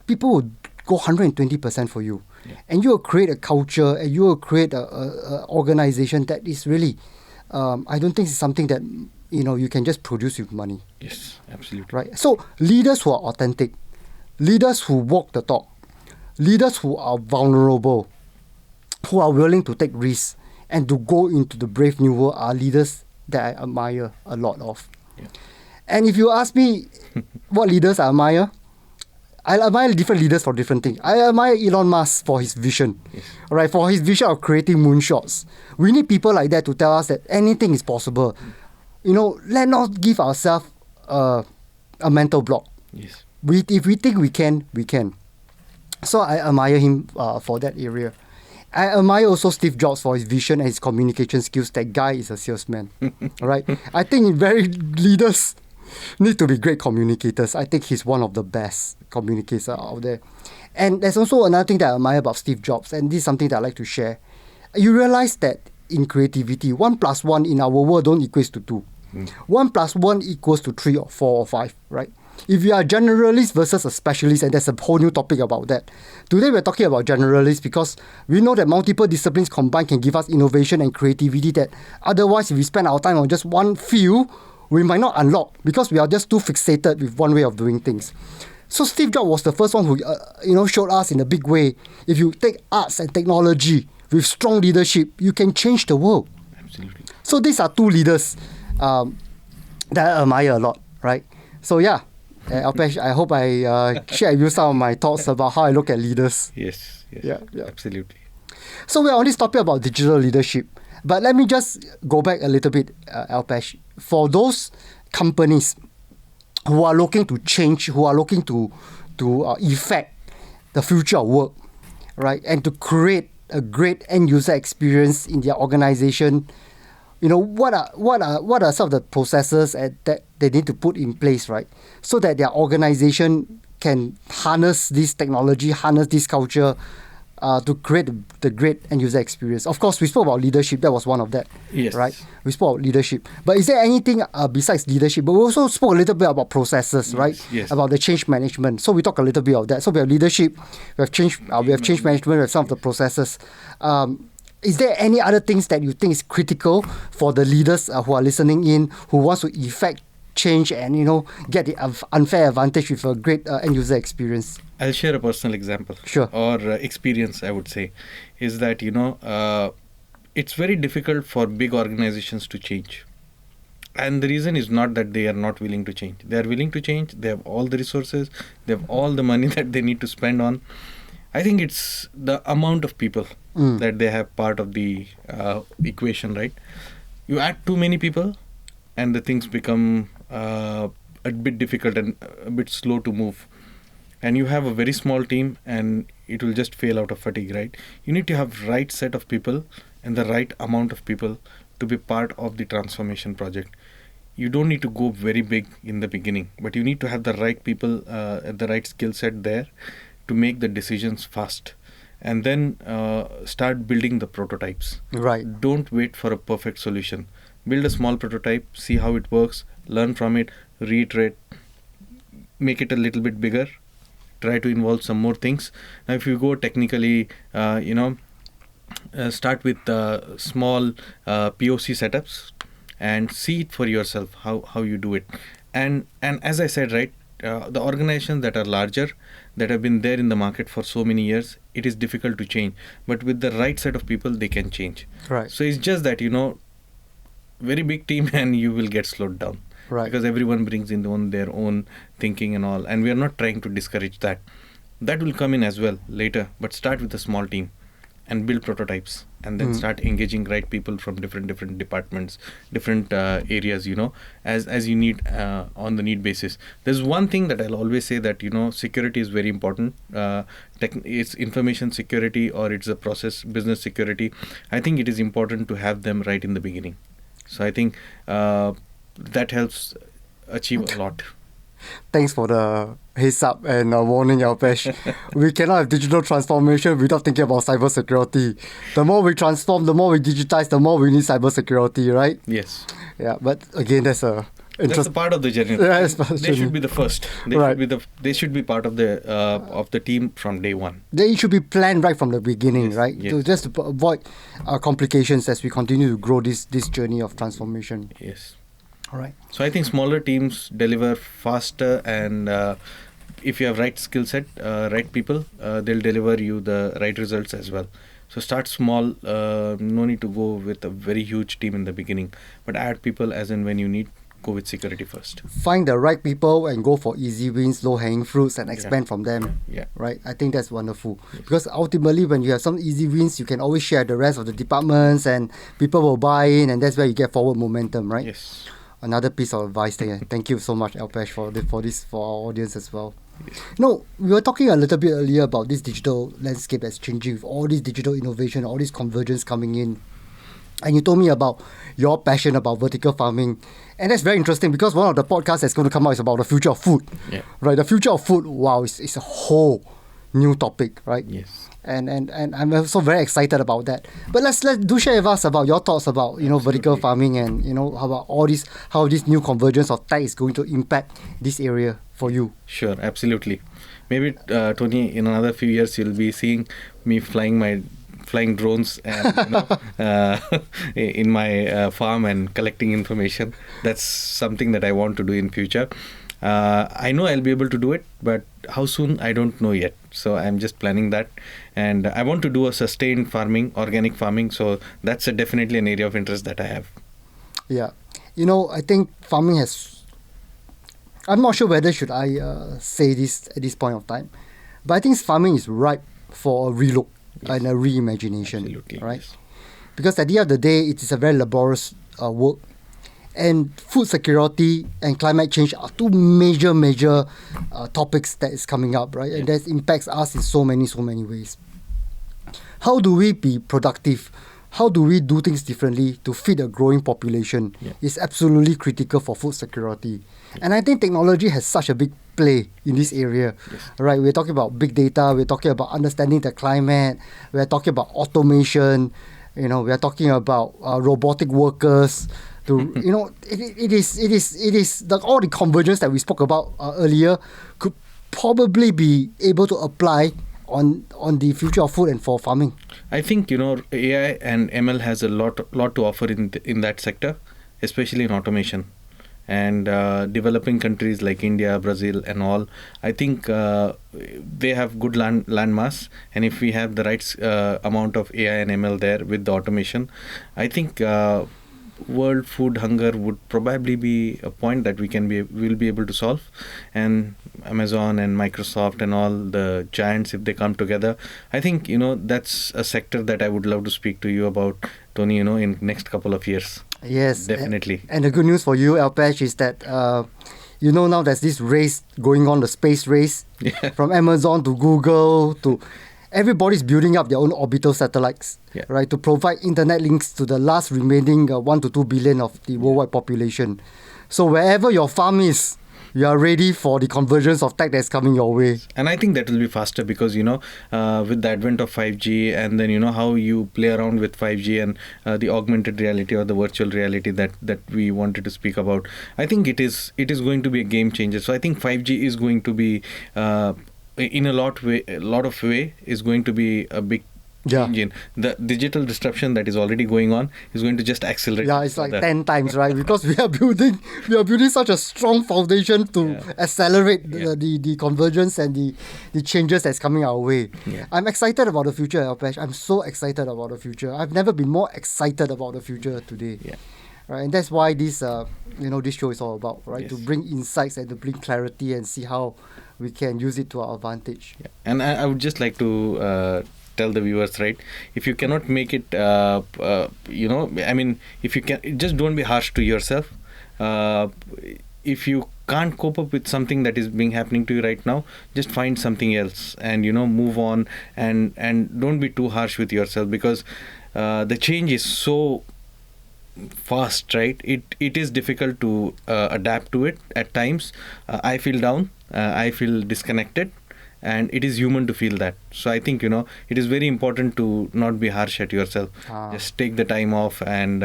people will go 120% for you. Yeah. And you will create a culture, and you will create a organization that is really, I don't think it's something that, you can just produce with money. Yes, absolutely. Right? So leaders who are authentic, leaders who walk the talk, leaders who are vulnerable, who are willing to take risks, and to go into the brave new world are leaders that I admire a lot of. Yeah. And if you ask me what leaders I admire different leaders for different things. I admire Elon Musk for his vision, yes. Right? For his vision of creating moonshots. We need people like that to tell us that anything is possible. Let not give ourselves a mental block. Yes. If we think we can, we can. So I admire him for that area. I admire also Steve Jobs for his vision and his communication skills. That guy is a salesman, right? I think leaders need to be great communicators. I think he's one of the best communicators out there. And there's also another thing that I admire about Steve Jobs, and this is something that I like to share. You realize that in creativity, 1 + 1 in our world don't equate to 2. 1 + 1 equals to 3 or 4 or 5, right? If you are a generalist versus a specialist, and there's a whole new topic about that. Today we're talking about generalists because we know that multiple disciplines combined can give us innovation and creativity that otherwise if we spend our time on just one field, we might not unlock because we are just too fixated with one way of doing things. So Steve Jobs was the first one who showed us in a big way. If you take arts and technology with strong leadership, you can change the world. Absolutely. So these are two leaders that I admire a lot, right? So yeah. Alpesh, I hope I shared with you some of my thoughts about how I look at leaders. Yes. Yeah. Absolutely. So we're on this topic about digital leadership. But let me just go back a little bit, Alpesh. For those companies who are looking to change, who are looking to effect the future of work, right, and to create a great end user experience in their organization, what are some of the processes that they need to put in place, right, so that their organization can harness this technology, harness this culture to create the great end user experience. Of course, we spoke about leadership. That was one of that. Yes. Right? We spoke about leadership. But is there anything besides leadership? But we also spoke a little bit about processes, right? Yes. About the change management. So we talk a little bit of that. So we have leadership, we have change management, we have some of the processes. Is there any other things that you think is critical for the leaders who are listening in, who wants to effect change and get the unfair advantage with a great end user experience? I'll share a personal example. Sure. Or experience, I would say, is that it's very difficult for big organizations to change. And the reason is not that they are not willing to change. They are willing to change. They have all the resources. They have all the money that they need to spend on. I think it's the amount of people that they have part of the equation, right? You add too many people, and the things become a bit difficult and a bit slow to move. And you have a very small team, and it will just fail out of fatigue, right? You need to have right set of people and the right amount of people to be part of the transformation project. You don't need to go very big in the beginning, but you need to have the right people, the right skill set there to make the decisions fast, and then start building the prototypes. Right. Don't wait for a perfect solution. Build a small prototype, see how it works, learn from it, reiterate, make it a little bit bigger, try to involve some more things. Now, if you go technically, start with small POC setups and see it for yourself how you do it. And as I said, right, the organizations that are larger, that have been there in the market for so many years, it is difficult to change. But with the right set of people, they can change. Right. So it's just that, very big team and you will get slowed down. Right. Because everyone brings in their own thinking and all. And we are not trying to discourage that. That will come in as well later. But start with a small team and build prototypes, and then start engaging right people from different departments, different areas, as you need on the need basis. There's one thing that I'll always say, that security is very important. It's information security or it's a process business security. I think it is important to have them right in the beginning. So I think that helps achieve a lot. Thanks for the heads up and warning, Alpesh. We cannot have digital transformation without thinking about cybersecurity. The more we transform, the more we digitize, the more we need cybersecurity, right? Yes. Yeah, but again, that's a That's a part of the journey. Yeah, they should be the first. They should be part of the team from day one. They should be planned right from the beginning, Yes, right? yes. To just avoid complications as we continue to grow this journey of transformation. Yes. All right. So I think smaller teams deliver faster, and if you have right skill set, right people, they'll deliver you the right results as well. So start small. No need to go with a very huge team in the beginning, but add people as and when you need. Go with security first. Find the right people and go for easy wins, low-hanging fruits, and expand from them. Yeah. Right? I think that's wonderful. Because ultimately, when you have some easy wins, you can always share the rest of the departments, and people will buy in, and that's where you get forward momentum, right? Yes. Another piece of advice there. Thank you so much, Alpesh, for our audience as well. No, we were talking a little bit earlier about this digital landscape that's changing with all this digital innovation, all this convergence coming in. And you told me about your passion about vertical farming. And that's very interesting, because one of the podcasts that's going to come out is about the future of food. Yeah. Right? The future of food, wow, it's a whole new topic, right? Yes. And I'm also very excited about that. But let's do share with us about your thoughts about vertical farming, and how about how this new convergence of tech is going to impact this area for you. Sure, absolutely. Maybe Tony, in another few years, you'll be seeing me flying drones and in my farm and collecting information. That's something that I want to do in future. I know I'll be able to do it, but how soon, I don't know yet. So I'm just planning that, and I want to do a sustained farming, organic farming. So that's definitely an area of interest that I have. Yeah, I think farming has. I'm not sure whether should I say this at this point of time, but I think farming is ripe for a relook. Yes. And a reimagination. Absolutely, right? yes. Because at the end of the day, it is a very laborious work, and food security and climate change are two major topics that is coming up, right? And that impacts us in so many ways. How do we be productive? How do we do things differently to feed a growing population? Yeah. Is absolutely critical for food security. And I think technology has such a big play in this area. Yes. Right? We're talking about big data, we're talking about understanding the climate, we're talking about automation, we're talking about robotic workers. It is all the convergence that we spoke about earlier could probably be able to apply on the future of food and for farming. I think AI and ML has a lot to offer in that sector, especially in automation. And developing countries like India, Brazil, and all, I think they have good land mass. And if we have the right amount of AI and ML there with the automation, I think world food hunger would probably be a point that we'll be able to solve. And Amazon and Microsoft and all the giants, if they come together, I think, that's a sector that I would love to speak to you about, Tony, in next couple of years. Yes, Definitely. And the good news for you, Alpesh, is that now there's this race going on, the space race, from Amazon to Google to everybody's building up their own orbital satellites, right, to provide internet links to the last remaining 1 to 2 billion of the worldwide population. So wherever your farm is, you are ready for the convergence of tech that's coming your way. And I think that will be faster because, with the advent of 5G and then, how you play around with 5G and the augmented reality or the virtual reality that we wanted to speak about, I think it is going to be a game changer. So I think 5G is going to be, in a lot of way, is going to be a big change in the digital disruption that is already going on is going to just accelerate. Yeah, it's like 10 times, right? Because we are building such a strong foundation to accelerate the convergence and the changes that's coming our way. Yeah. I'm excited about the future, Alpesh. I'm so excited about the future. I've never been more excited about the future today. Yeah. Right, and that's why this show is all about, right? Yes. To bring insights and to bring clarity and see how we can use it to our advantage. Yeah. And I would just like to tell the viewers, right? If you cannot make it, if you can, just don't be harsh to yourself. If you can't cope up with something that is happening to you right now, just find something else and, move on and don't be too harsh with yourself because the change is so fast, right? It is difficult to adapt to it at times. I feel down. I feel disconnected. And it is human to feel that. So I think, it is very important to not be harsh at yourself. Just take the time off and,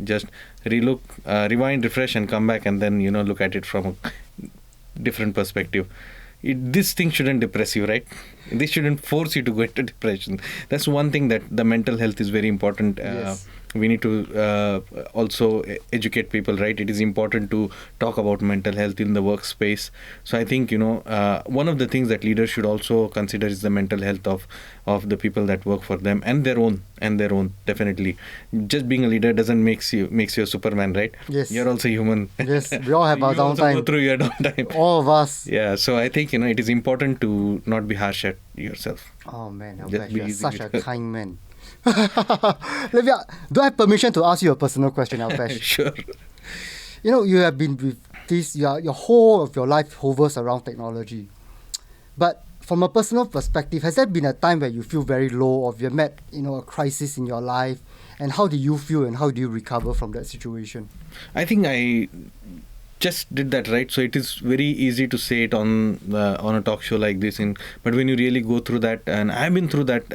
just relook, rewind, refresh and come back and then, look at it from a different perspective. This thing shouldn't depress you, right? This shouldn't force you to go into depression. That's one thing that the mental health is very important. Yes. We need to also educate people, right? It is important to talk about mental health in the workspace. So I think, one of the things that leaders should also consider is the mental health of the people that work for them and their own, definitely. Just being a leader doesn't makes you a Superman, right? Yes. You're also human. Yes, we all have our You also downtime. go through your downtime. All of us. Yeah, so I think, it is important to not be harsh at yourself. Oh man, Just Alpesh, be you're easy such with a it. kind man. Do I have permission to ask you a personal question, Alpesh? Sure. You have been with this, your whole of your life hovers around technology. But from a personal perspective, has there been a time where you feel very low or you met, a crisis in your life? And how do you feel and how do you recover from that situation? I think I just did that, right? So it is very easy to say it on a talk show like this, but when you really go through that, and I've been through that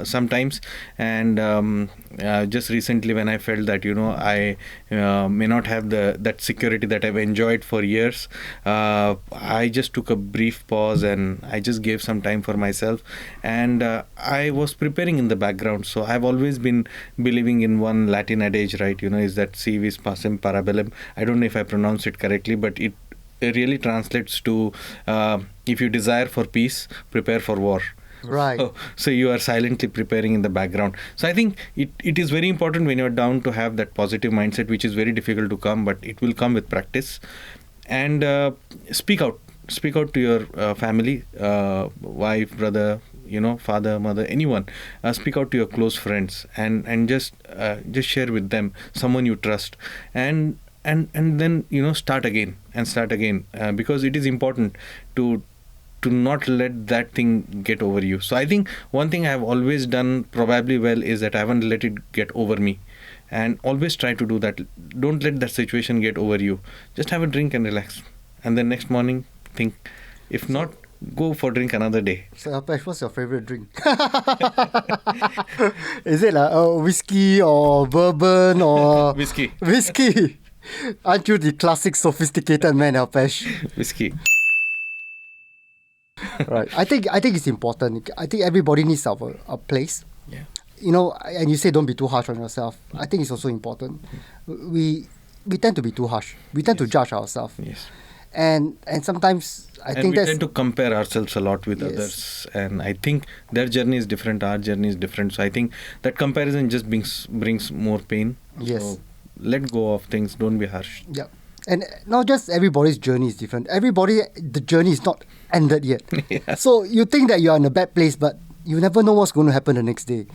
sometimes, and just recently when I felt that I may not have that security that I've enjoyed for years, I just took a brief pause and I just gave some time for myself, and I was preparing in the background. So I've always been believing in one Latin adage, right? Is that si vis pacem para bellum. I don't know if I pronounce it correctly, but it really translates to if you desire for peace, prepare for war. Right. So you are silently preparing in the background. So I think it is very important when you're down to have that positive mindset, which is very difficult to come, but it will come with practice. And speak out to your family, wife, brother, father, mother, anyone. Speak out to your close friends and just share with them, someone you trust, and then start again because it is important to not let that thing get over you. So I think one thing I have always done probably well is that I haven't let it get over me, and always try to do that. Don't let that situation get over you. Just have a drink and relax, and then next morning think. If not, go for drink another day. So Alpesh, what's your favorite drink? Is it whiskey or bourbon or Whiskey. Whiskey. Aren't you the classic sophisticated man, Alpesh? Whiskey. Right. I think it's important. I think everybody needs a place. Yeah. And you say don't be too harsh on yourself. I think it's also important. We tend to be too harsh. We tend to judge ourselves. Yes. And sometimes I think we tend to compare ourselves a lot with Yes. others, and I think their journey is different, our journey is different. So I think that comparison just brings more pain. Yes. So let go of things. Don't be harsh. Yeah. And not just everybody's journey is different. The journey is not ended yet. Yeah. So you think that you're in a bad place, but you never know what's going to happen the next day.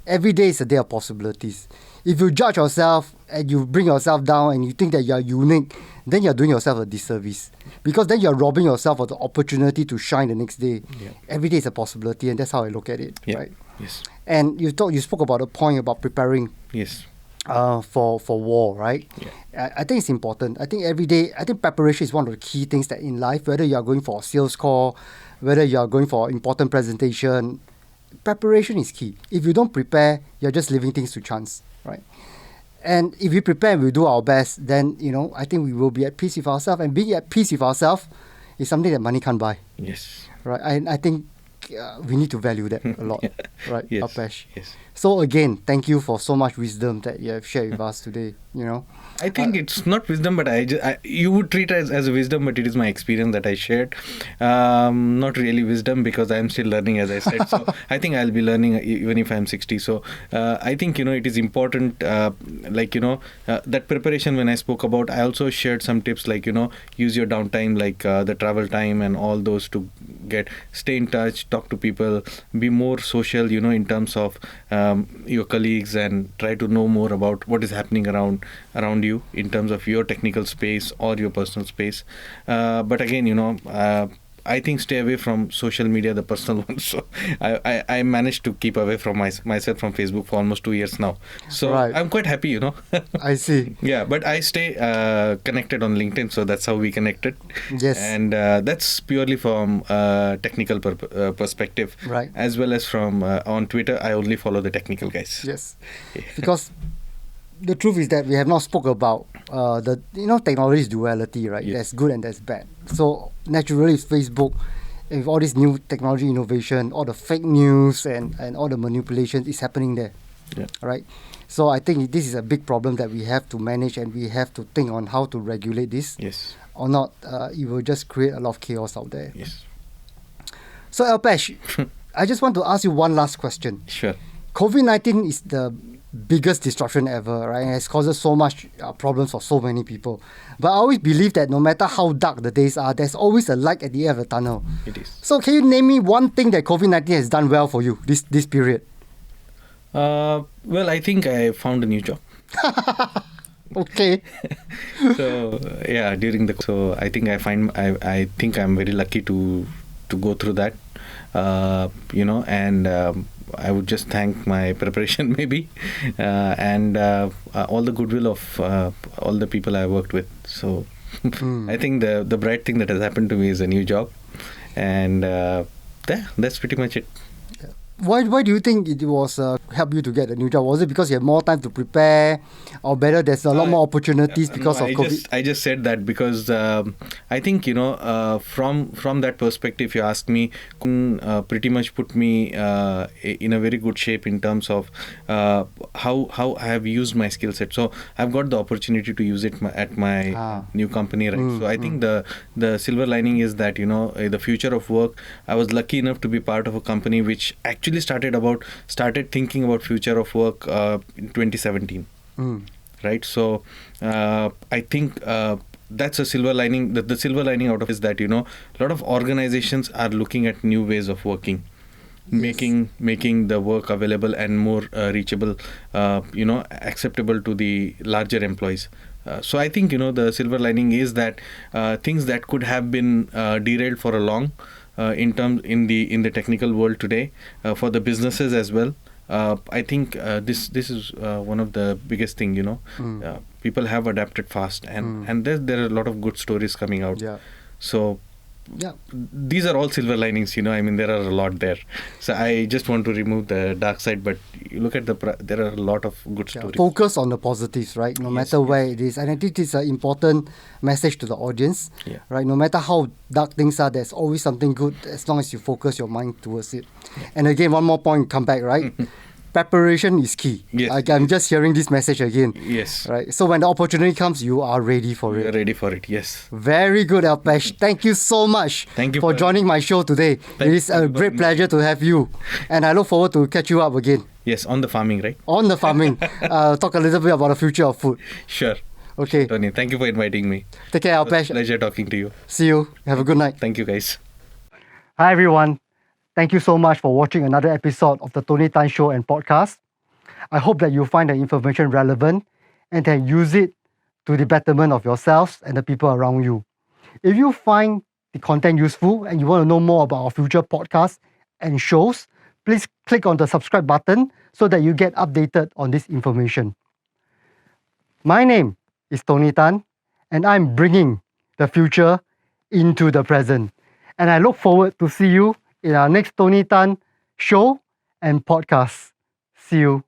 Every day is a day of possibilities. If you judge yourself and you bring yourself down and you think that you're unique, then you're doing yourself a disservice. Because then you're robbing yourself of the opportunity to shine the next day. Yeah. Every day is a possibility, and that's how I look at it. Yeah. Right? Yes. And you spoke about a point about preparing Yes. for war, right? Yeah. I think it's important. I think every day, preparation is one of the key things that in life, whether you are going for a sales call, whether you are going for an important presentation, preparation is key. If you don't prepare, you're just leaving things to chance, right? And if we prepare and we do our best, then, I think we will be at peace with ourselves. And being at peace with ourselves is something that money can't buy, Yes. right? And I think we need to value that a lot, right, Yes. Alpesh? Yes. So again, thank you for so much wisdom that you have shared with us today. I think it's not wisdom, but you would treat it as a wisdom, but it is my experience that I shared. Not really wisdom, because I'm still learning, as I said. So I think I'll be learning even if I'm 60. So I think, it is important, that preparation when I spoke about, I also shared some tips like, use your downtime, like the travel time and all those to stay in touch, talk to people, be more social, in terms of your colleagues, and try to know more about what is happening around you in terms of your technical space or your personal space. But again, I think stay away from social media, the personal ones. So I managed to keep away from myself from Facebook for almost 2 years now. So Right. I'm quite happy, I see. Yeah, but I stay connected on LinkedIn, so that's how we connected. Yes. And that's purely from technical perspective. Right. As well as from on Twitter, I only follow the technical guys. Yes. Because the truth is that we have not spoke about the technology's duality, right? Yes. There's good and there's bad. So naturally, Facebook, with all this new technology innovation, all the fake news and all the manipulation is happening there, Yeah. right? So I think this is a big problem that we have to manage, and we have to think on how to regulate this, Yes. or not. It will just create a lot of chaos out there. Yes. So Alpesh, I just want to ask you one last question. Sure. COVID-19 is the biggest disruption ever, right? It has caused so much problems for so many people. But I always believe that no matter how dark the days are, there's always a light at the end of the tunnel. It is. So can you name me one thing that COVID-19 has done well for you this period? Well, I think I found a new job. Okay. So yeah, so I think I think I'm very lucky to go through that. And I would just thank my preparation maybe, and all the goodwill of all the people I worked with. So I think the bright thing that has happened to me is a new job, and that's pretty much it. Why do you think it was helped you to get a new job? Was it because you have more time to prepare, or better there's a lot more opportunities because of COVID? I just said that because I think from that perspective, you asked me, pretty much put me in a very good shape in terms of how I have used my skill set. So I've got the opportunity to use it at my new company, right? So I think the silver lining is that the future of work. I was lucky enough to be part of a company which actually started thinking about future of work in 2017. Right. So I think that's a silver lining. The silver lining out of it is that a lot of organizations are looking at new ways of working, making the work available and more reachable, acceptable to the larger employees. So I think the silver lining is that things that could have been derailed for a long in the technical world today, for the businesses as well. I think this is one of the biggest thing. People have adapted fast, and there are a lot of good stories coming out. Yeah. So Yeah. these are all silver linings. There are a lot there. So I just want to remove the dark side, but you look at there are a lot of good stories. Focus on the positives, right? No matter where it is. And I think this is an important message to the audience, right? No matter how dark things are, there's always something good as long as you focus your mind towards it. And again, one more point, come back, right? preparation is key. Yes. I'm just hearing this message again. Yes. Right. So when the opportunity comes, you are ready for We are it. ready for it. Yes. Very good, Alpesh. Thank you so much Thank you for for- joining my show today. It is you a for great inviting pleasure to have you. And I look forward to catch you up again Yes. On the farming, right? on the farming. Talk a little bit about the future of food. Sure. Okay. Tony, thank you for inviting me. Take care, It was a Alpesh. pleasure talking to you. See you. Have a good night. Thank you, guys. Hi, everyone. Thank you so much for watching another episode of the Tony Tan Show and podcast. I hope that you find the information relevant and can use it to the betterment of yourselves and the people around you. If you find the content useful and you want to know more about our future podcasts and shows, please click on the subscribe button so that you get updated on this information. My name is Tony Tan, and I'm bringing the future into the present. And I look forward to see you in our next Tony Tan show and podcast. See you.